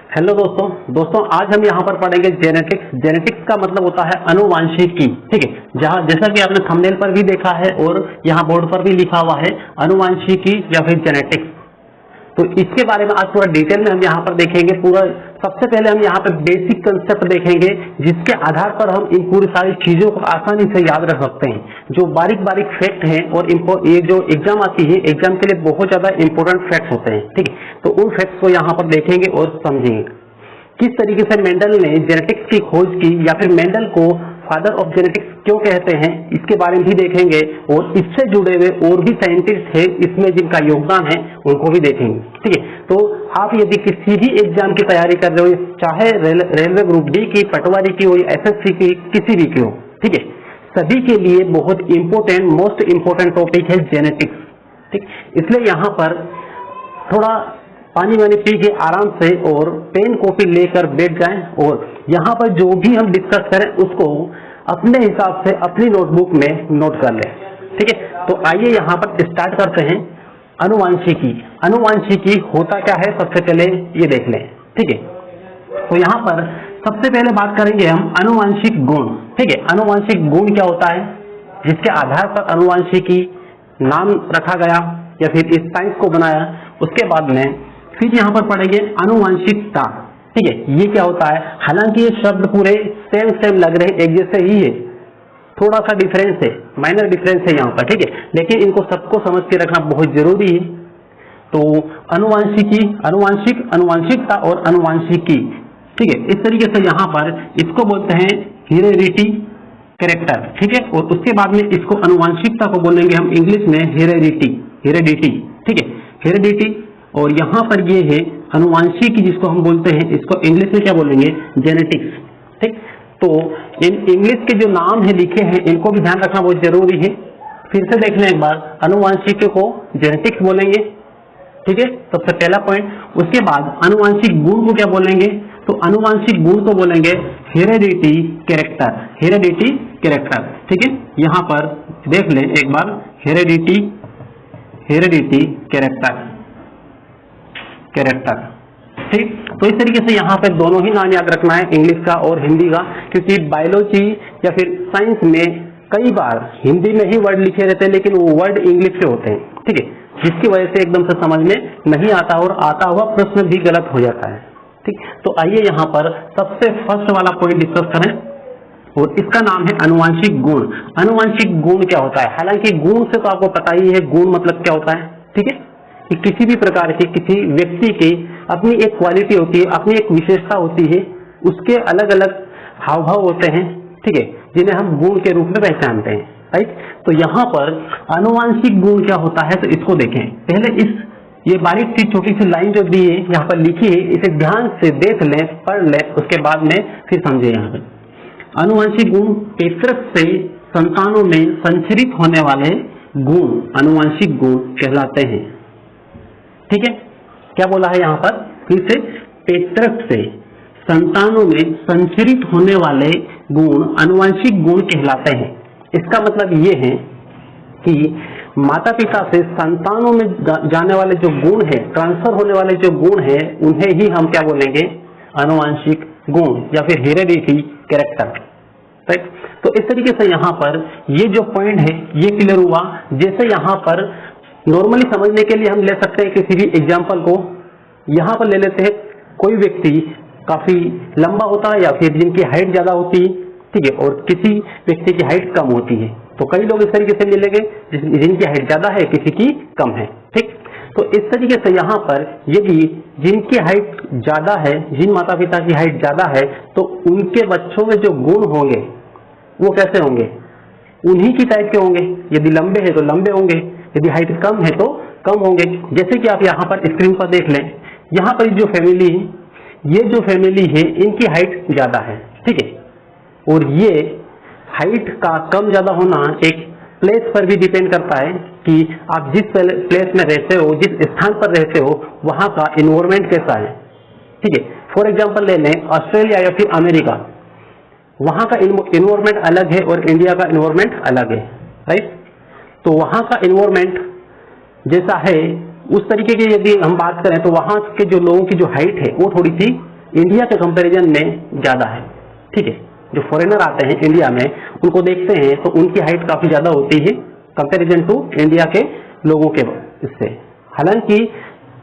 Hello दोस्तों आज हम यहाँ पर पढ़ेंगे जेनेटिक्स। जेनेटिक्स का मतलब होता है अनुवांशिकी। ठीक है, जहाँ जैसा कि आपने थंबनेल पर भी देखा है और यहाँ बोर्ड पर भी लिखा हुआ है अनुवांशिकी या फिर जेनेटिक्स। तो इसके बारे में आज पूरा डिटेल में हम यहाँ पर देखेंगे। पूरा सबसे पहले हम यहाँ पर बेसिक कंसेप्ट देखेंगे, जिसके आधार पर हम इन पूरी सारी चीजों को आसानी से याद रख सकते हैं। जो बारीक बारीक फैक्ट हैं और ये जो एग्जाम आती है, एग्जाम के लिए बहुत ज्यादा इंपॉर्टेंट फैक्ट्स होते हैं। ठीक है, तो उन फैक्ट्स को यहाँ पर देखेंगे और समझेंगे किस तरीके से मेंडल ने जेनेटिक्स की खोज की, या फिर मेंडल को फादर ऑफ जेनेटिक्स क्यों कहते हैं, इसके बारे में भी देखेंगे। और इससे जुड़े हुए और भी साइंटिस्ट हैं इसमें जिनका योगदान है, उनको भी देखेंगे। ठीक है, तो आप यदि किसी भी एग्जाम की तैयारी कर रहे हो, चाहे रेलवे ग्रुप डी की, पटवारी की हो, एसएससी की, किसी भी की हो, ठीक है, सभी के लिए बहुत इंपॉर्टेंट, मोस्ट इंपॉर्टेंट टॉपिक है जेनेटिक्स। ठीक, इसलिए यहाँ पर थोड़ा पानी वानी पी के आराम से और पेन कॉपी लेकर बैठ जाएं, और यहाँ पर जो भी हम डिस्कस करें उसको अपने हिसाब से अपनी नोटबुक में नोट कर लें। ठीक है, तो आइए यहाँ पर स्टार्ट करते हैं। अनुवांशिकी। अनुवांशिकी होता क्या है, सबसे पहले ये देख लें। ठीक है, तो यहाँ पर सबसे पहले बात करेंगे हम अनुवांशिक गुण। ठीक है, अनुवांशिक गुण क्या होता है, जिसके आधार पर अनुवांशिकी नाम रखा गया या फिर इस साइंस को बनाया। उसके बाद में फिर यहाँ पर पढ़ेंगे अनुवांशिकता। ठीक है, ये क्या होता है। हालांकि ये शब्द पूरे सेम लग रहे हैं, एक जैसे ही है, थोड़ा सा डिफरेंस है, माइनर डिफरेंस है यहाँ पर। ठीक है, लेकिन इनको सबको समझ के रखना बहुत जरूरी है। तो अनुवांशिकी, अनुवांशिक, अनुवांशिकता और अनुवांशिकी। ठीक है, इस तरीके से यहाँ पर इसको बोलते हैं हेरेडिटी कैरेक्टर। ठीक है, और उसके बाद में इसको अनुवांशिकता को बोलेंगे हम इंग्लिश में हेरेडिटी। हेरेडिटी, ठीक है, हेरेडिटी। और यहाँ पर ये है अनुवांशिकी, जिसको हम बोलते हैं, इसको इंग्लिश में क्या बोलेंगे, जेनेटिक्स। ठीक, तो इन इंग्लिश के जो नाम है लिखे हैं, इनको भी ध्यान रखना बहुत जरूरी है। फिर से देख लें एक बार, अनुवांशिकी को जेनेटिक्स बोलेंगे। ठीक है, सबसे पहला पॉइंट। उसके बाद अनुवांशिक गुण को क्या बोलेंगे, तो अनुवांशिक गुण को बोलेंगे हेरेडिटी कैरेक्टर। Heredity character. ठीक है, यहाँ पर देख लें एक बार, हेरेडिटी, हेरेडिटी कैरेक्टर, कैरेक्टर। ठीक, तो इस तरीके से यहाँ पे दोनों ही नाम याद रखना है, इंग्लिश का और हिंदी का, क्योंकि बायोलॉजी या फिर साइंस में कई बार हिंदी में ही वर्ड लिखे रहते हैं, लेकिन वो वर्ड इंग्लिश से होते हैं। ठीक है, जिसकी वजह से एकदम से समझ में नहीं आता और आता हुआ प्रश्न भी गलत हो जाता है। ठीक, तो आइए यहाँ पर सबसे फर्स्ट वाला पॉइंट डिस्कस करें, और इसका नाम है अनुवांशिक गुण। अनुवांशिक गुण क्या होता है। हालांकि गुण से तो आपको पता ही है, गुण मतलब क्या होता है। ठीक है, कि किसी भी प्रकार की, किसी व्यक्ति की अपनी एक क्वालिटी होती है, अपनी एक विशेषता होती है, उसके अलग अलग हाव भाव होते हैं। ठीक है, जिन्हें हम गुण के रूप में पहचानते हैं। राइट, तो यहाँ पर अनुवांशिक गुण क्या होता है, तो इसको देखें। पहले ये बारीक सी छोटी सी लाइन जो दी है यहाँ पर लिखी है, इसे ध्यान से देख लें, पढ़ लें, उसके बाद में फिर समझे। यहाँ पर अनुवांशिक गुण पैतृक से संतानों में संचरित होने वाले गुण अनुवांशिक गुण कहलाते हैं। ठीक है, क्या बोला है यहाँ पर, फिर से, पैतृक से संतानों में संचरित होने वाले गुण अनुवांशिक गुण कहलाते हैं। इसका मतलब ये है कि माता पिता से संतानों में जाने वाले जो गुण है, ट्रांसफर होने वाले जो गुण है, उन्हें ही हम क्या बोलेंगे, अनुवांशिक गुण या फिर हेरेडिटी कैरेक्टर। राइट, तो इस तरीके से यहाँ पर ये जो पॉइंट है ये क्लियर हुआ। जैसे यहाँ पर नॉर्मली समझने के लिए हम ले सकते हैं किसी भी एग्जाम्पल को। यहाँ पर ले लेते हैं, कोई व्यक्ति काफी लंबा होता है या फिर जिनकी हाइट ज्यादा होती है। ठीक है, और किसी व्यक्ति की हाइट कम होती है, तो कई लोग इस तरीके से मिलेंगे जिनकी हाइट ज्यादा है, किसी की कम है। ठीक, तो इस तरीके से यहाँ पर यदि जिनकी हाइट ज्यादा है, जिन माता पिता की हाइट ज्यादा है, तो उनके बच्चों में जो गुण होंगे वो कैसे होंगे, उन्हीं की टाइप के होंगे। यदि लंबे हैं तो लंबे होंगे, यदि हाइट कम है तो कम होंगे। जैसे कि आप यहाँ पर स्क्रीन पर देख लें, यहाँ पर जो फैमिली है, ये जो फैमिली है, इनकी हाइट ज्यादा है। ठीक है, और ये हाइट का कम ज्यादा होना एक प्लेस पर भी डिपेंड करता है कि आप जिस प्लेस में रहते हो, जिस स्थान पर रहते हो, वहां का इन्वायरमेंट कैसा है। ठीक है, फॉर एग्जाम्पल ले लें ऑस्ट्रेलिया या फिर अमेरिका, वहां का इन्वायरमेंट अलग है और इंडिया का इन्वायरमेंट अलग है। राइट, तो वहां का इन्वायरमेंट जैसा है उस तरीके की यदि हम बात करें, तो वहां के जो लोगों की जो हाइट है वो थोड़ी सी इंडिया के कंपैरिजन में ज्यादा है। ठीक है, जो फॉरेनर आते हैं इंडिया में उनको देखते हैं तो उनकी हाइट काफी ज्यादा होती है कंपैरिजन टू इंडिया के लोगों के इससे। हालांकि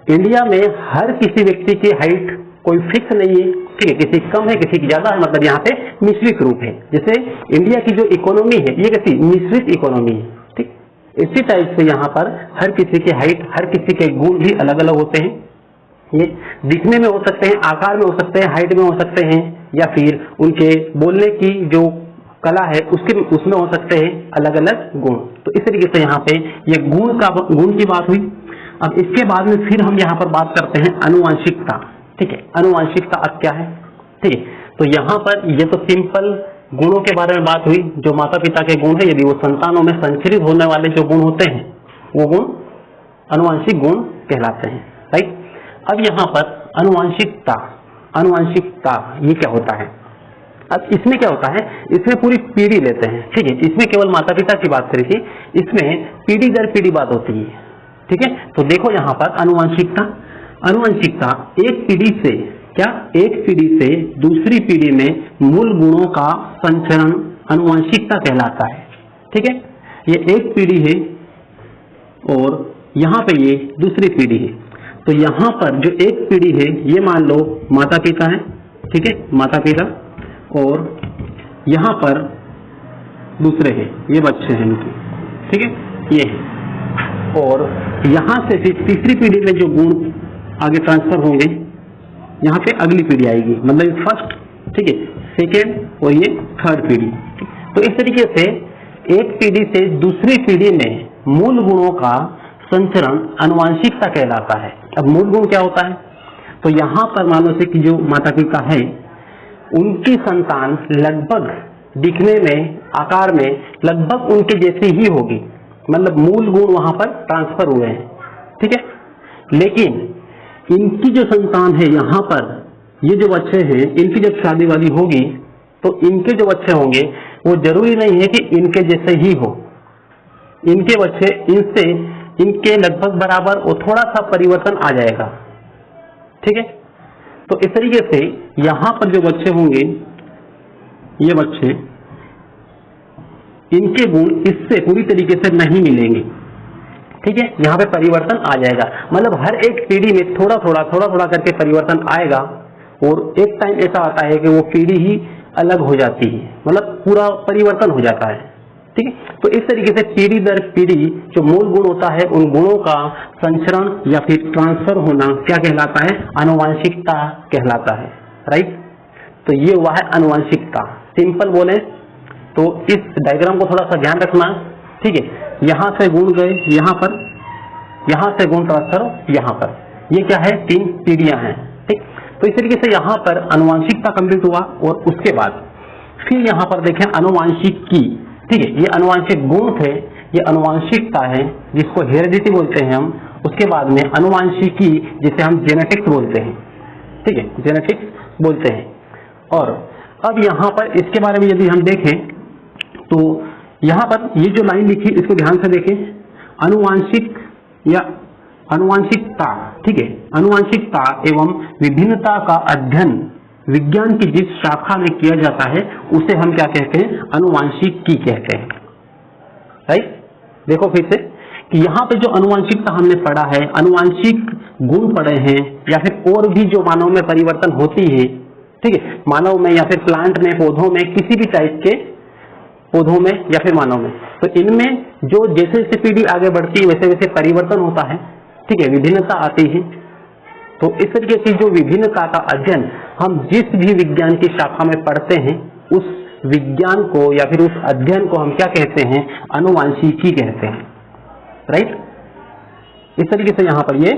इंडिया में हर किसी व्यक्ति की हाइट कोई फिक्स नहीं है। ठीक है, किसी की कम है, किसी की ज्यादा है, मतलब यहाँ पे मिश्रित रूप है। जैसे इंडिया की जो इकोनॉमी है ये कैसी मिश्रित इकोनॉमी है। ठीक, इसी टाइप से यहाँ पर हर किसी की हाइट, हर किसी के गुण भी अलग अलग होते हैं। ये दिखने में हो सकते हैं, आकार में हो सकते हैं, हाइट में हो सकते हैं, या फिर उनके बोलने की जो कला है उसमें हो सकते हैं अलग अलग गुण। तो इस तरीके से यहाँ पे ये गुण की बात हुई। अब इसके बाद में फिर हम यहाँ पर बात करते हैं अनुवांशिकता। ठीक है, अनुवांशिकता अब क्या है? ठीक है, तो यहाँ पर ये तो सिंपल गुणों के बारे में बात हुई, जो माता पिता के गुण है, यदि वो संतानों में संचरित होने वाले जो गुण होते हैं वो गुण अनुवांशिक गुण कहलाते हैं। राइट, अब यहाँ पर अनुवांशिकता ये क्या होता है? अब इसमें क्या होता है, इसमें पूरी पीढ़ी लेते हैं। ठीक है, इसमें केवल माता पिता की बात करी थी, इसमें पीढ़ी दर पीढ़ी बात होती है। ठीक है, तो देखो यहाँ पर अनुवांशिकता एक पीढ़ी से दूसरी पीढ़ी में मूल गुणों का संचरण अनुवांशिकता कहलाता है। ठीक है, ये एक पीढ़ी है और यहाँ पे ये दूसरी पीढ़ी है। तो यहाँ पर जो एक पीढ़ी है ये मान लो माता पिता है। ठीक है, माता पिता, और यहाँ पर दूसरे हैं, ये बच्चे हैं इनके। ठीक है, ये है, और यहाँ से फिर तीसरी पीढ़ी में जो गुण आगे ट्रांसफर होंगे, यहाँ पे अगली पीढ़ी आएगी, मतलब फर्स्ट, ठीक है, सेकेंड और ये थर्ड पीढ़ी। तो इस तरीके से एक पीढ़ी से दूसरी पीढ़ी में मूल गुणों का संचरण अनुवांशिकता कहलाता है। अब मूल गुण क्या होता है? तो यहाँ पर मान लो से कि जो माता पिता है उनकी संतान लगभग दिखने में, आकार में लगभग उनके जैसी ही होगी, मतलब मूल गुण वहां पर ट्रांसफर हुए हैं। ठीक है, लेकिन इनकी जो संतान है यहाँ पर, ये जो बच्चे हैं, इनकी जब शादी वादी होगी तो इनके जो बच्चे होंगे वो जरूरी नहीं है कि इनके जैसे ही हो। इनके बच्चे इनके लगभग बराबर और थोड़ा सा परिवर्तन आ जाएगा। ठीक है, तो इस तरीके से यहां पर जो बच्चे होंगे, ये बच्चे, इनके गुण इससे पूरी तरीके से नहीं मिलेंगे। ठीक है, यहाँ पे परिवर्तन आ जाएगा, मतलब हर एक पीढ़ी में थोड़ा थोड़ा करके परिवर्तन आएगा, और एक टाइम ऐसा आता है कि वो पीढ़ी ही अलग हो जाती है, मतलब पूरा परिवर्तन हो जाता है। ठीक है, तो इस तरीके से पीढ़ी दर पीढ़ी जो मूल गुण होता है उन गुणों का संचरण या फिर ट्रांसफर होना क्या कहलाता है? अनुवांशिकता कहलाता है। राइट, तो ये हुआ है अनुवांशिकता। सिंपल बोले तो इस डायग्राम को थोड़ा सा ध्यान रखना। ठीक है, यहां से गुण गए यहाँ पर, यहां से गुण ट्रांसफर यहाँ पर, ये क्या है? 3 पीढ़ियां हैं। ठीक, तो इस तरीके से यहाँ पर अनुवांशिकता कंप्लीट हुआ, और उसके बाद फिर यहाँ पर देखें अनुवांशिकी। ठीक है, ये अनुवांशिक गुण थे, ये अनुवांशिकता है जिसको हेरिडिटी बोलते हैं हम। उसके बाद में अनुवांशिकी जिसे हम जेनेटिक्स बोलते हैं। ठीक है, जेनेटिक्स बोलते हैं। और अब यहाँ पर इसके बारे में यदि हम देखें तो यहाँ पर ये जो लाइन लिखी इसको ध्यान से देखें, अनुवांशिक या अनुवांशिकता। ठीक है, अनुवांशिकता एवं विभिन्नता का अध्ययन विज्ञान की जिस शाखा में किया जाता है उसे हम क्या कहते हैं? अनुवांशिकी कहते हैं। राइट, देखो फिर से कि यहाँ पे जो अनुवांशिकता हमने पढ़ा है, अनुवांशिक गुण पढ़े हैं, या फिर और भी जो मानव में परिवर्तन होती है। ठीक है, मानव में या फिर प्लांट में, पौधों में, किसी भी टाइप के पौधों में या फिर मानव में, तो इनमें जो जैसे जैसे पीढ़ी आगे बढ़ती है वैसे वैसे परिवर्तन होता है। ठीक है, विभिन्नता आती है। तो इस तरीके से जो विभिन्नता का अध्ययन हम जिस भी विज्ञान की शाखा में पढ़ते हैं उस विज्ञान को या फिर उस अध्ययन को हम क्या कहते हैं? अनुवांशिकी कहते हैं। राइट, इस तरीके से यहाँ पर ये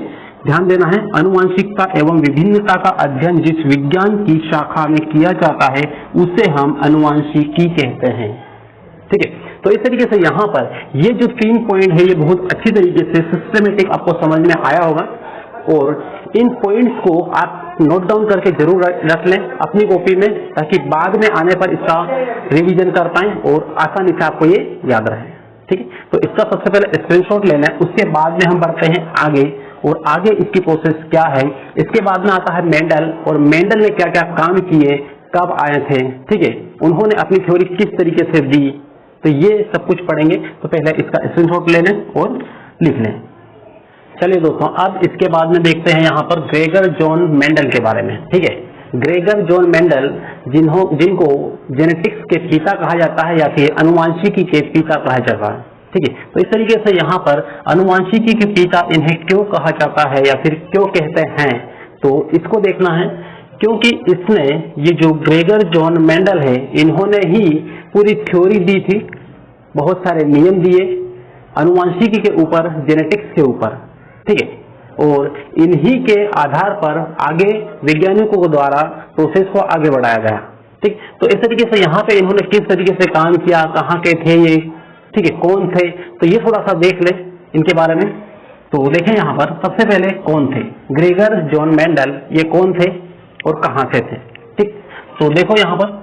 ध्यान देना है, अनुवांशिकता एवं विभिन्नता का अध्ययन जिस विज्ञान की शाखा में किया जाता है उसे हम अनुवांशिकी कहते हैं। ठीक है, तो इस तरीके से यहाँ पर ये जो 3 पॉइंट है ये बहुत अच्छी तरीके से सिस्टमेटिक आपको समझ में आया होगा, और इन पॉइंट्स को आप नोट डाउन करके जरूर रख लें अपनी कॉपी में, ताकि बाद में आने पर इसका रिवीजन कर पाएं और आसानी से आपको ये याद रहे। ठीक है, तो इसका सबसे पहले स्क्रीनशॉट लेना है, उसके बाद में हम बढ़ते हैं आगे और आगे इसकी प्रोसेस क्या है। इसके बाद में आता है मेंडल, और मेंडल ने क्या क्या काम किए, कब आए थे, ठीक है, उन्होंने अपनी थ्योरी किस तरीके से दी, तो ये सब कुछ पढ़ेंगे। तो पहले इसका स्क्रीनशॉट ले लें और लिख लें। चलिए दोस्तों, अब इसके बाद में देखते हैं यहाँ पर ग्रेगर जॉन मेंडल के बारे में, ठीक है। ग्रेगर जॉन मेंडल जिनको जेनेटिक्स के पिता कहा जाता है या फिर अनुवांशिकी के पिता कहा जाता है, ठीक है। तो इस तरीके से यहाँ पर अनुवांशिकी के पिता इन्हें क्यों कहा जाता है या फिर क्यों कहते हैं, तो इसको देखना है। क्योंकि इसने, ये जो ग्रेगर जॉन मेंडल है, इन्होंने ही पूरी थ्योरी दी थी, बहुत सारे नियम दिए अनुवांशिकी के ऊपर, जेनेटिक्स के ऊपर, ठीक है। और इन्हीं के आधार पर आगे वैज्ञानिकों के द्वारा प्रोसेस को आगे बढ़ाया गया, ठीक। तो इस तरीके से यहाँ पे इन्होंने किस तरीके से काम किया, कहाँ के थे ये, ठीक है, कौन थे, तो ये थोड़ा सा देख ले इनके बारे में। तो देखें यहाँ पर सबसे पहले कौन थे ग्रेगर जॉन मेंडल, ये कौन थे और कहाँ से थे, ठीक। तो देखो यहाँ पर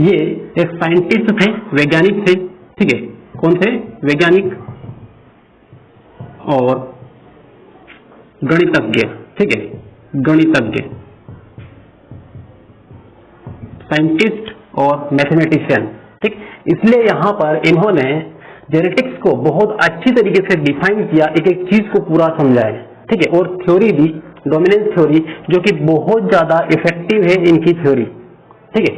ये एक साइंटिस्ट थे, वैज्ञानिक थे, ठीक है। कौन थे, वैज्ञानिक और गणितज्ञ, ठीक है, गणितज्ञ, साइंटिस्ट और मैथमेटिशियन, ठीक। इसलिए यहाँ पर इन्होंने जेनेटिक्स को बहुत अच्छी तरीके से डिफाइन किया, एक एक चीज को पूरा समझाए, ठीक है, और थ्योरी दी, डोमिनेंस थ्योरी, जो कि बहुत ज्यादा इफेक्टिव है इनकी थ्योरी, ठीक है।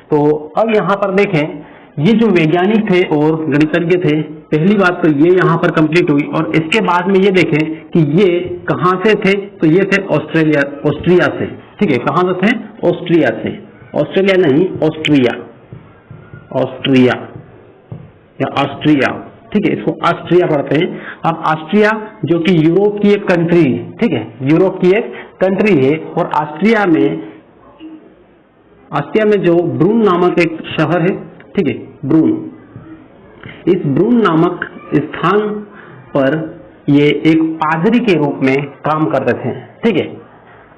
तो अब यहाँ पर देखें, ये जो वैज्ञानिक थे और गणितज्ञ थे, पहली बात तो ये यहाँ पर कंप्लीट हुई। और इसके बाद में ये देखें कि ये कहाँ से थे, तो ये थे ऑस्ट्रिया से, ठीक है। कहाँ से थे, ऑस्ट्रिया से, ऑस्ट्रेलिया नहीं, ऑस्ट्रिया, ऑस्ट्रिया या ऑस्ट्रिया, ठीक है, इसको ऑस्ट्रिया पढ़ते हैं। अब ऑस्ट्रिया जो कि यूरोप की एक कंट्री, ठीक है, यूरोप की एक कंट्री है। और ऑस्ट्रिया में जो ब्रून नामक एक शहर है, ठीक है, ब्रून, इस ब्रून नामक स्थान पर ये एक पादरी के रूप में काम करते थे, ठीक है।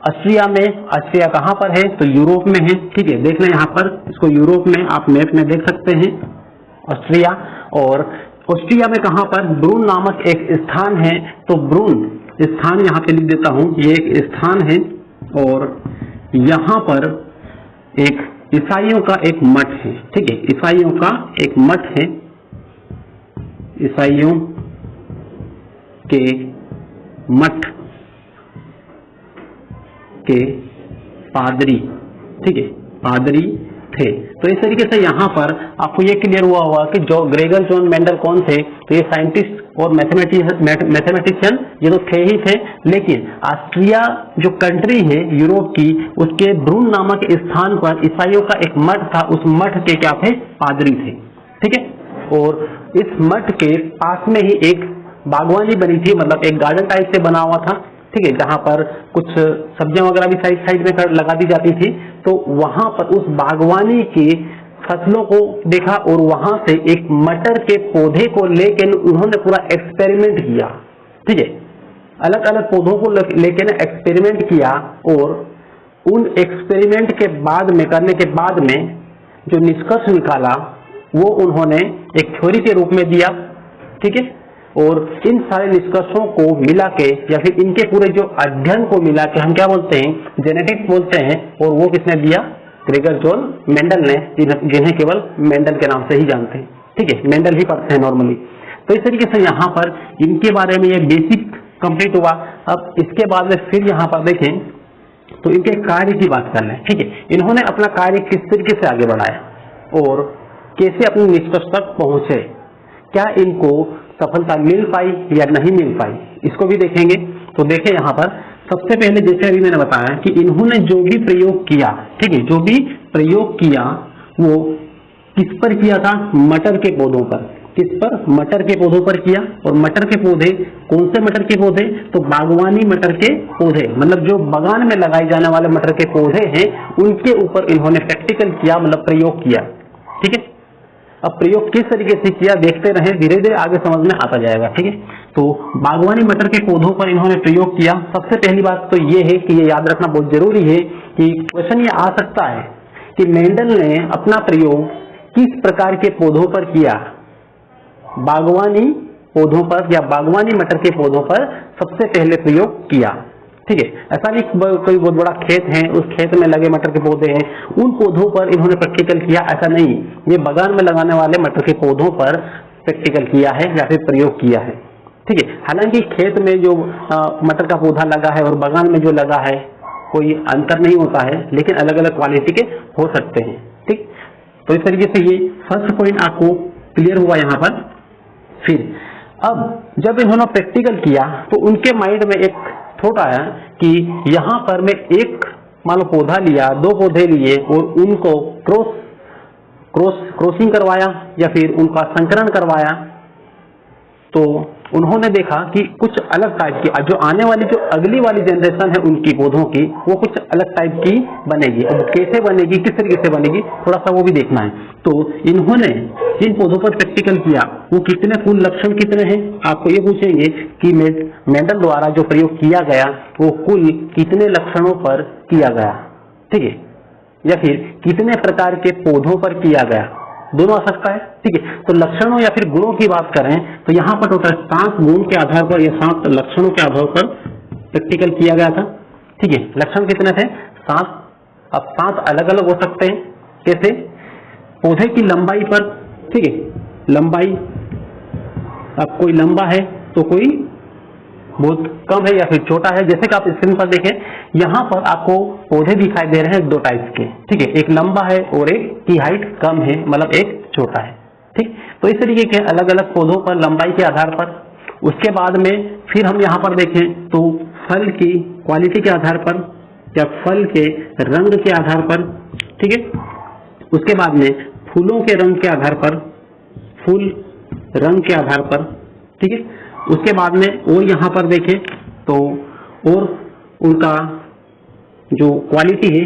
ऑस्ट्रिया में, ऑस्ट्रिया कहाँ पर है, तो यूरोप में है, ठीक है। देख लें यहाँ पर, इसको यूरोप में आप मैप में देख सकते हैं ऑस्ट्रिया। और ऑस्ट्रिया में कहाँ पर, ब्रून नामक एक स्थान है। तो ब्रून स्थान यहाँ पे लिख देता हूँ, ये एक स्थान है और यहाँ पर एक ईसाइयों का एक मठ है, ठीक है, ईसाइयों का एक मठ है, ईसाइयों के मठ के पादरी, ठीक है, पादरी थे। तो इस तरीके से यहाँ पर आपको ये क्लियर हुआ होगा कि जो ग्रेगर जॉन मेंडल कौन थे, तो ये साइंटिस्ट और मैथमेटिशियन ये तो थे ही थे। लेकिन ऑस्ट्रिया जो कंट्री है यूरोप की, उसके ब्रून नामक स्थान पर ईसाइयों का एक मठ था, उस मठ के क्या थे, पादरी थे, ठीक है। और इस मठ के पास में ही एक बागवानी बनी थी, मतलब एक गार्डन टाइप से बना हुआ था, ठीक है, जहां पर कुछ सब्जियां वगैरह भी साइड में लगा दी जाती थी। तो वहां पर उस बागवानी की फसलों को देखा और वहां से एक मटर के पौधे को लेकर उन्होंने पूरा एक्सपेरिमेंट किया, ठीक है, अलग अलग पौधों को लेकर एक्सपेरिमेंट किया। और उन एक्सपेरिमेंट के बाद में, करने के बाद में जो निष्कर्ष निकाला वो उन्होंने एक थ्योरी के रूप में दिया, ठीक है। और इन सारे निष्कर्षों को मिला के या फिर इनके पूरे जो अध्ययन को मिला के हम क्या बोलते हैं, जेनेटिक्स बोलते हैं। और वो किसने दिया, ग्रेगर जॉन मेंडल ने, जिन्हें केवल मेंडल के नाम से ही जानते हैं, ठीक है, मेंडल ही पढ़ते हैं नॉर्मली। तो इस तरीके से यहाँ पर इनके बारे में ये बेसिक कंप्लीट हुआ। अब इसके बाद में फिर यहाँ पर देखें तो इनके कार्य की बात कर लें, ठीक है, इन्होंने अपना कार्य किस तरीके से आगे बढ़ाया और कैसे अपने निष्कर्ष तक पहुंचे, क्या इनको सफलता मिल पाई या नहीं मिल पाई, इसको भी देखेंगे। तो देखें यहाँ पर सबसे पहले, जैसे अभी मैंने बताया कि इन्होंने जो भी प्रयोग किया, ठीक है, जो भी प्रयोग किया वो किस पर किया था, मटर के पौधों पर। किस पर, मटर के पौधों पर किया। और मटर के पौधे, कौन से मटर के पौधे, तो बागवानी मटर के पौधे, मतलब जो बागान में लगाए जाने वाले मटर के पौधे हैं उनके ऊपर इन्होंने प्रैक्टिकल किया, मतलब प्रयोग किया, ठीक है। अब प्रयोग किस तरीके से किया देखते रहे, धीरे धीरे आगे समझ में आता जाएगा, ठीक है। तो बागवानी मटर के पौधों पर इन्होंने प्रयोग किया। सबसे पहली बात तो ये है कि ये याद रखना बहुत जरूरी है कि क्वेश्चन ये आ सकता है कि मेंडल ने अपना प्रयोग किस प्रकार के पौधों पर किया, बागवानी पौधों पर या बागवानी मटर के पौधों पर सबसे पहले प्रयोग किया। ठीक है, ऐसा नहीं कोई बहुत बड़ा खेत है, उस खेत में लगे मटर के पौधे हैं, उन पौधों पर इन्होंने प्रैक्टिकल किया, ऐसा नहीं। ये बागान में लगाने वाले मटर के पौधों पर प्रैक्टिकल किया है या फिर प्रयोग किया है। ठीक है, हालांकि खेत में जो मटर का पौधा लगा है और बागान में जो लगा है कोई अंतर नहीं होता है, लेकिन अलग अलग क्वालिटी के हो सकते हैं। ठीक, तो इस तरीके से ये फर्स्ट पॉइंट आपको क्लियर हुआ यहाँ पर। फिर अब जब इन्होंने प्रैक्टिकल किया तो उनके माइंड में एक थॉट आया कि यहाँ पर मैं एक मान लो पौधा लिया, 2 पौधे लिए और उनको क्रॉसिंग करवाया या फिर उनका संकरण करवाया, तो उन्होंने देखा कि कुछ अलग टाइप की जो आने वाली जो अगली वाली जनरेशन है उनकी पौधों की, वो कुछ अलग टाइप की बनेगी। अब कैसे बनेगी, किस तरीके से बनेगी, थोड़ा सा वो भी देखना है। तो इन्होंने जिन पौधों पर प्रैक्टिकल किया वो कितने फूल लक्षण कितने हैं, आपको ये पूछेंगे कि मेंडल द्वारा जो प्रयोग किया गया वो कुल कितने लक्षणों पर किया गया। ठीक है, या फिर कितने प्रकार के पौधों पर किया गया, दोनों आ सकता है। ठीक है, तो लक्षणों या फिर गुणों की बात करें तो यहाँ पर टोटल 7 गुण के आधार पर या 7 लक्षणों के आधार पर प्रैक्टिकल किया गया था। ठीक है, लक्षण कितने थे, 7। अब 7 अलग अलग हो सकते हैं। कैसे, पौधे की लंबाई पर। ठीक है, लंबाई, अब कोई लंबा है तो कोई बहुत कम है या फिर छोटा है। जैसे कि आप स्क्रीन पर देखें, यहाँ पर आपको पौधे दिखाई दे रहे हैं 2 टाइप के। ठीक है, एक लंबा है और एक की हाइट कम है, मतलब एक छोटा है। ठीक, तो इस तरीके के अलग अलग पौधों पर लंबाई के आधार पर। उसके बाद में फिर हम यहाँ पर देखें तो फल की क्वालिटी के आधार पर या फल के रंग के आधार पर। ठीक है, उसके बाद में फूलों के रंग के आधार पर, फूल रंग के आधार पर। ठीक है, उसके बाद में और यहाँ पर देखें तो और उनका जो क्वालिटी है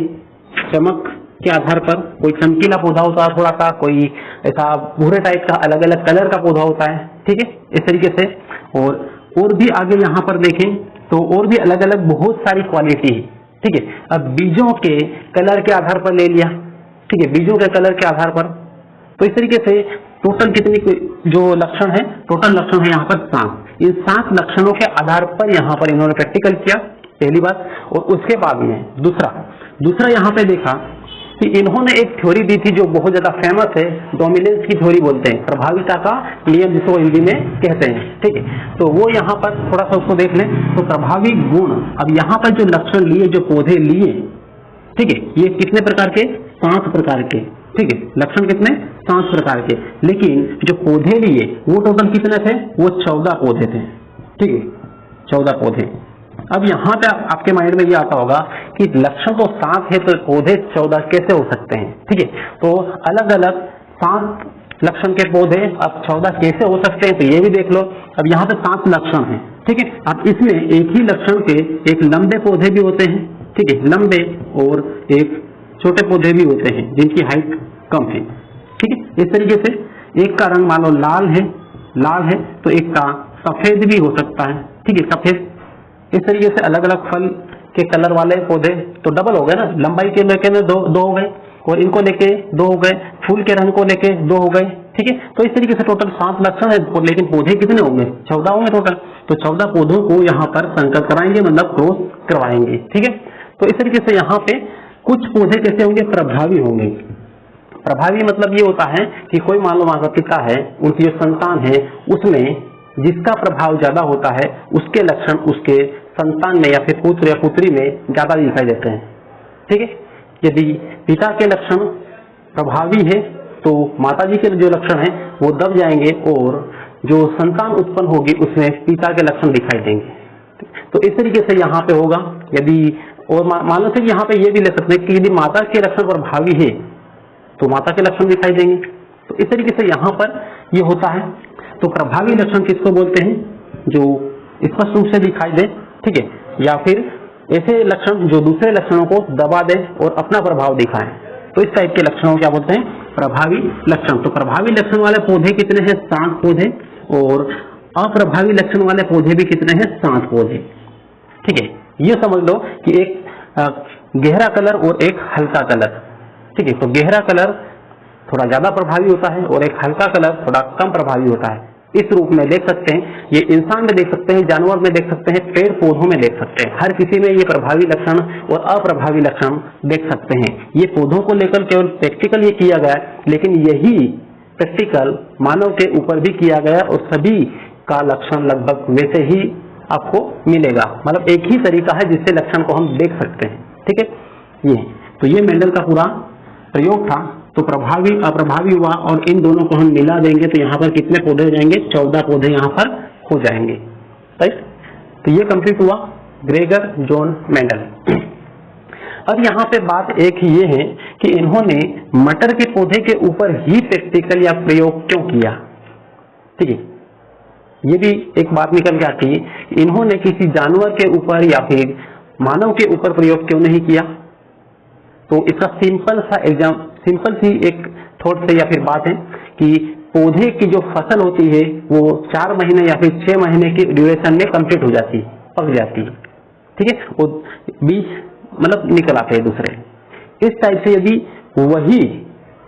चमक के आधार पर, कोई चमकीला पौधा होता है थोड़ा सा, कोई ऐसा भूरे टाइप का अलग अलग कलर का पौधा होता है। ठीक है, इस तरीके से। और भी आगे यहाँ पर देखें तो और भी अलग अलग बहुत सारी क्वालिटी है। ठीक है, अब बीजों के कलर के आधार पर ले लिया। ठीक है, बीजों के कलर के आधार पर। तो इस तरीके से टोटल कितनी जो लक्षण है, टोटल लक्षण है यहाँ पर 7। इन 7 लक्षणों के आधार पर यहाँ पर इन्होंने प्रैक्टिकल किया, पहली बात। और उसके बाद में दूसरा यहाँ पे देखा कि इन्होंने एक थ्योरी दी थी जो बहुत ज्यादा फेमस है, डोमिनेंस की थ्योरी बोलते हैं, प्रभाविता का नियम जिसको हिंदी में कहते हैं। ठीक है, तो वो यहाँ पर थोड़ा सा उसको देख लें। तो प्रभावी गुण, अब यहाँ पर जो लक्षण लिए, जो पौधे लिए, ठीक है, ये कितने प्रकार के, 7 प्रकार के। ठीक है, लक्षण कितने, 7 प्रकार के। लेकिन जो पौधे लिए वो टोटल कितने थे, वो 14 पौधे थे। ठीक है, 14 पौधे। अब यहाँ पे आपके माइंड में ये आता होगा कि लक्षण तो 7 है तो पौधे 14 कैसे हो सकते हैं। ठीक है, तो अलग अलग 7 लक्षण के पौधे अब 14 कैसे हो सकते हैं, तो ये भी देख लो। अब यहाँ पे 7 लक्षण है। ठीक है, अब इसमें एक ही लक्षण के एक लंबे पौधे भी होते हैं। ठीक है, लंबे, और एक छोटे पौधे भी होते हैं जिनकी हाइट कम है। ठीक है, इस तरीके से एक का रंग मान लो लाल है तो एक का सफेद भी हो सकता है। ठीक है, सफेद। इस तरीके से अलग अलग फल के कलर वाले पौधे तो डबल हो गए ना, लंबाई के लेके में दो हो गए और इनको लेके 2 हो गए, फूल के रंग को लेके 2 हो गए। ठीक है, तो इस तरीके से टोटल 7 लक्षण है, लेकिन पौधे कितने होंगे, 14 होंगे टोटल। तो 14 पौधों को यहाँ पर संकर कराएंगे, मतलब क्रॉस करवाएंगे। ठीक है, तो इस तरीके से यहाँ पे कुछ पौधे कैसे होंगे, प्रभावी होंगे। प्रभावी मतलब ये होता है कि कोई मान लो माता पिता है, उनकी जो संतान है उसमें जिसका प्रभाव ज्यादा होता है उसके लक्षण उसके संतान में या फिर पुत्र या पुत्री में ज्यादा दिखाई देते हैं। ठीक है, यदि पिता के लक्षण प्रभावी है तो माताजी के जो लक्षण है वो दब जाएंगे और जो संतान उत्पन्न होगी उसमें पिता के लक्षण दिखाई देंगे। तो इस तरीके से यहाँ पे होगा। यदि और मान लो से यहाँ पे ये भी ले सकते हैं कि यदि माता के लक्षण प्रभावी है तो माता के लक्षण दिखाई देंगे। तो इस तरीके से यहाँ पर ये होता है। तो प्रभावी लक्षण किसको बोलते हैं, जो स्पष्ट रूप से दिखाई दे। ठीक है, या फिर ऐसे लक्षण जो दूसरे लक्षणों को दबा दे और अपना प्रभाव दिखाएं, तो इस टाइप के लक्षणों को क्या बोलते हैं, प्रभावी लक्षण। तो प्रभावी लक्षण वाले पौधे कितने हैं, 7 पौधे, और अप्रभावी लक्षण वाले पौधे भी कितने हैं, 7 पौधे। ठीक है, ये समझ लो कि एक गहरा कलर और एक हल्का कलर। ठीक है, तो गहरा कलर थोड़ा ज्यादा प्रभावी होता है और एक हल्का कलर थोड़ा कम प्रभावी होता है। इस रूप में देख सकते हैं, ये इंसान में देख सकते हैं, जानवर में देख सकते हैं, पेड़ पौधों में देख सकते हैं। हर किसी में ये प्रभावी लक्षण और अप्रभावी लक्षण देख सकते हैं। ये पौधों को लेकर केवल प्रैक्टिकल ये किया गया, लेकिन यही प्रैक्टिकल मानव के ऊपर भी किया गया और सभी का लक्षण लगभग वैसे ही आपको मिलेगा। मतलब एक ही तरीका है जिससे लक्षण को हम देख सकते हैं। ठीक है, ये तो ये मेंडल का पूरा प्रयोग था। तो प्रभावी अप्रभावी हुआ और इन दोनों को हम मिला देंगे तो यहाँ पर कितने पौधे हो जाएंगे? 14 पौधे यहाँ पर हो जाएंगे। राइट, तो ये कंप्लीट हुआ ग्रेगर जॉन मेंडल। अब यहाँ पे बात एक ये है कि इन्होंने मटर के पौधे के ऊपर ही प्रैक्टिकल या प्रयोग क्यों किया? ठीक है, ये भी एक बात निकल के आती है। इन्होंने किसी जानवर के ऊपर या फिर मानव के ऊपर प्रयोग क्यों नहीं किया? तो इसका सिंपल सी एक थॉट से या फिर बात है कि पौधे की जो फसल होती है वो 4 महीने या फिर 6 महीने की ड्यूरेशन में कंप्लीट हो जाती है, पक जाती है। ठीक है, वो बीज मतलब निकल आते हैं दूसरे। इस टाइप से यदि वही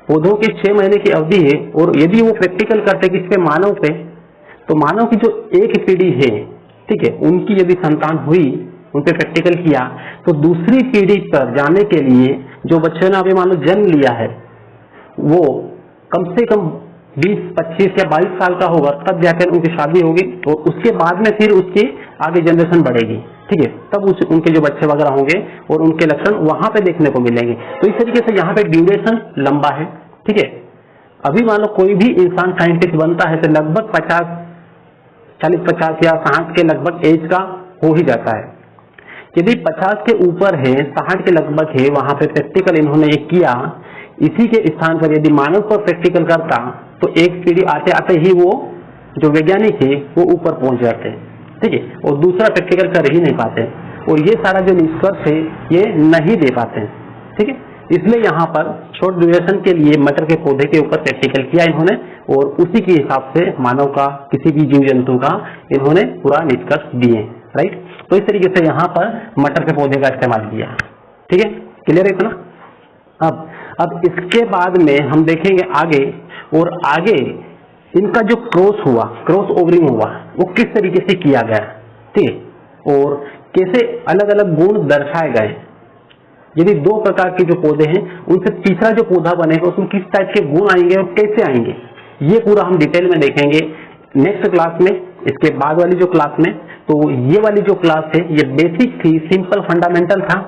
पौधों की 6 महीने की अवधि है और यदि वो प्रैक्टिकल करते किस पे? मानव पे, तो मानव की जो एक पीढ़ी है, ठीक है, उनकी यदि संतान हुई, उन पे प्रैक्टिकल किया, तो दूसरी पीढ़ी पर जाने के लिए जो बच्चे ने अभी मान लो जन्म लिया है वो कम से कम 20, 25 या 22 साल का होगा, तब जाकर उनकी शादी होगी और उसके बाद में फिर उसकी आगे जनरेशन बढ़ेगी। ठीक है, तब उनके जो बच्चे वगैरह होंगे और उनके लक्षण वहां पे देखने को मिलेंगे। तो इस तरीके से यहाँ पे ड्यूरेशन लंबा है। ठीक है, अभी मान लो कोई भी इंसान साइंटिस्ट बनता है तो लगभग 40-50 या 60 के लगभग एज का हो ही जाता है। यदि 50 के ऊपर है, 60 के लगभग है, वहां पे प्रैक्टिकल इन्होंने एक किया, इसी के स्थान पर यदि मानव पर प्रैक्टिकल करता तो एक पीढ़ी आते आते ही वो जो वैज्ञानिक है वो ऊपर पहुंच जाते। ठीक है, और दूसरा प्रैक्टिकल कर ही नहीं पाते और ये सारा जो निष्कर्ष है ये नहीं दे पाते। ठीक है, इसलिए यहाँ पर शॉर्ट ड्यूरेशन के लिए मटर के पौधे के ऊपर प्रैक्टिकल किया इन्होंने और उसी के हिसाब से मानव का, किसी भी जीव जंतु का इन्होंने पूरा निष्कर्ष दिए। राइट, तो इस तरीके से यहाँ पर मटर के पौधे का इस्तेमाल किया। ठीक है, क्लियर है इतना? अब इसके बाद में हम देखेंगे आगे, और आगे इनका जो क्रॉस ओवरिंग हुआ वो किस तरीके से किया गया। ठीक है, और कैसे अलग अलग गुण दर्शाए गए। यदि 2 प्रकार के जो पौधे हैं उनसे तीसरा जो पौधा बनेगा उसमें किस टाइप के गुण आएंगे और कैसे आएंगे, ये पूरा हम डिटेल में देखेंगे नेक्स्ट क्लास में। इसके बाद वाली जो क्लास में, तो ये वाली जो क्लास है ये बेसिक थी, सिंपल फंडामेंटल था।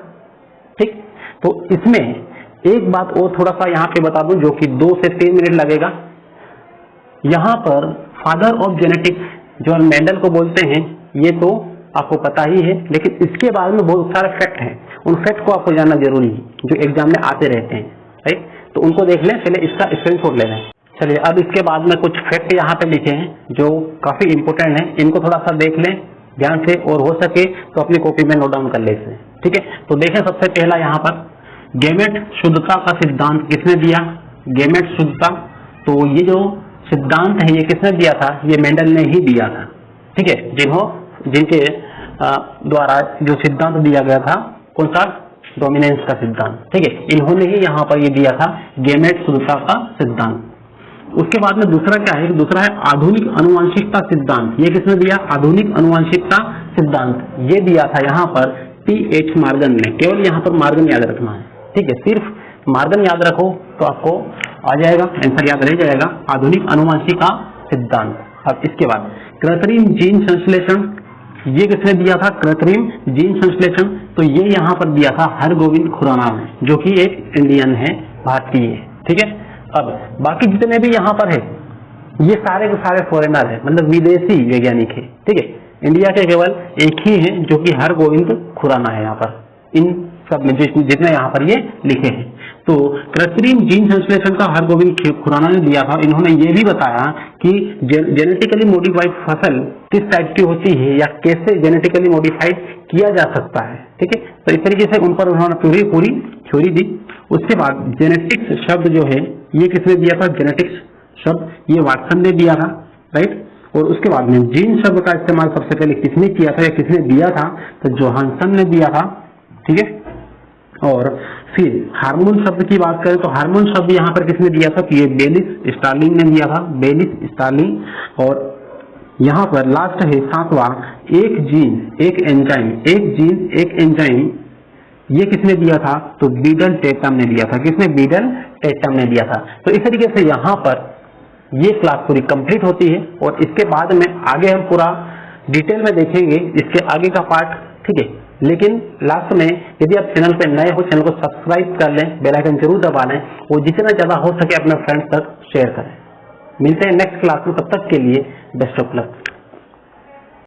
ठीक, तो इसमें एक बात और थोड़ा सा यहाँ पे बता दूं जो कि 2 से 3 मिनट लगेगा। यहाँ पर फादर ऑफ जेनेटिक्स जो मेंडल को बोलते हैं ये तो आपको पता ही है, लेकिन इसके बारे में बहुत सारे फैक्ट हैं, उन फैक्ट को आपको जानना जरूरी है जो एग्जाम में आते रहते हैं। राइट, तो उनको देख लें, पहले इसका स्क्रीनशॉट ले लें। चलिए, अब इसके बाद में कुछ फैक्ट यहाँ पे लिखे हैं जो काफी इंपोर्टेंट है, इनको थोड़ा सा देख लें ध्यान से और हो सके तो अपनी कॉपी में नोट डाउन कर ले इसे। ठीक है, तो देखें सबसे पहला यहाँ पर गैमेट शुद्धता का सिद्धांत किसने दिया? गैमेट शुद्धता, तो ये जो सिद्धांत है ये किसने दिया था? ये मेंडल ने ही दिया था। ठीक है, जिनके द्वारा जो सिद्धांत दिया गया था, कौन सा? डोमिनेंस का सिद्धांत। ठीक है, इन्होंने ही यहाँ पर ये दिया था गैमेट शुद्धता का सिद्धांत। उसके बाद में दूसरा क्या है? दूसरा है आधुनिक अनुवांशिकता सिद्धांत। ये किसने दिया? आधुनिक अनुवांशिकता सिद्धांत ये दिया था यहाँ पर P.H. मॉर्गन ने। केवल यहाँ पर मॉर्गन याद रखना है। ठीक है, सिर्फ मॉर्गन याद रखो तो आपको आ जाएगा, आंसर याद रह जाएगा, आधुनिक अनुवांशिकता सिद्धांत। अब इसके बाद कृत्रिम जीन संश्लेषण, ये किसने दिया था? कृत्रिम जीन संश्लेषण, तो ये यहाँ पर दिया था हरगोविंद खुराना ने, जो कि एक इंडियन है, भारतीय है। ठीक है, अब बाकी जितने भी यहाँ पर है ये सारे के सारे फॉरेनर है, मतलब विदेशी वैज्ञानिक है। ठीक है, इंडिया के केवल एक ही है जो कि हरगोविंद खुराना है यहाँ पर, इन सब में जितने यहाँ पर ये लिखे हैं। तो कृत्रिम जीन संश्लेषण का हरगोविंद खुराना ने दिया था। इन्होंने ये भी बताया कि जेनेटिकली मॉडिफाइड फसल किस टाइप की होती है या कैसे जेनेटिकली मॉडिफाइड किया जा सकता है। ठीक है, तो इस तरीके से उन पर उन्होंने पूरी थ्योरी दी। उसके बाद जेनेटिक्स शब्द जो है ये किसने दिया था? जेनेटिक्स शब्द ये वाटसन ने दिया था। राइट, और उसके बाद में जीन शब्द का इस्तेमाल सबसे पहले किसने किया था या किसने दिया था? तो जोहानसन ने दिया था। ठीक है, और फिर हार्मोन शब्द की बात करें तो हार्मोन शब्द यहाँ पर किसने दिया था? तो ये बेलिस स्टार्लिंग ने दिया था, बेलिस स्टार्लिंग। और यहाँ पर लास्ट है 7वां, एक जीन एक एंजाइम, ये किसने दिया था? तो बीडल टेटम ने दिया था। किसने? बीडल टेटम ने दिया था। तो इस तरीके से यहाँ पर ये क्लास पूरी कंप्लीट होती है और इसके बाद में आगे हम पूरा डिटेल में देखेंगे इसके आगे का पार्ट, ठीक है। लेकिन लास्ट में यदि आप चैनल पे नए हो, चैनल को सब्सक्राइब कर लें, बेल आइकन जरूर दबा लें और जितना ज्यादा हो सके अपने फ्रेंड्स तक शेयर करें। मिलते हैं नेक्स्ट क्लास में, तब तक के लिए बेस्ट ऑफ लक।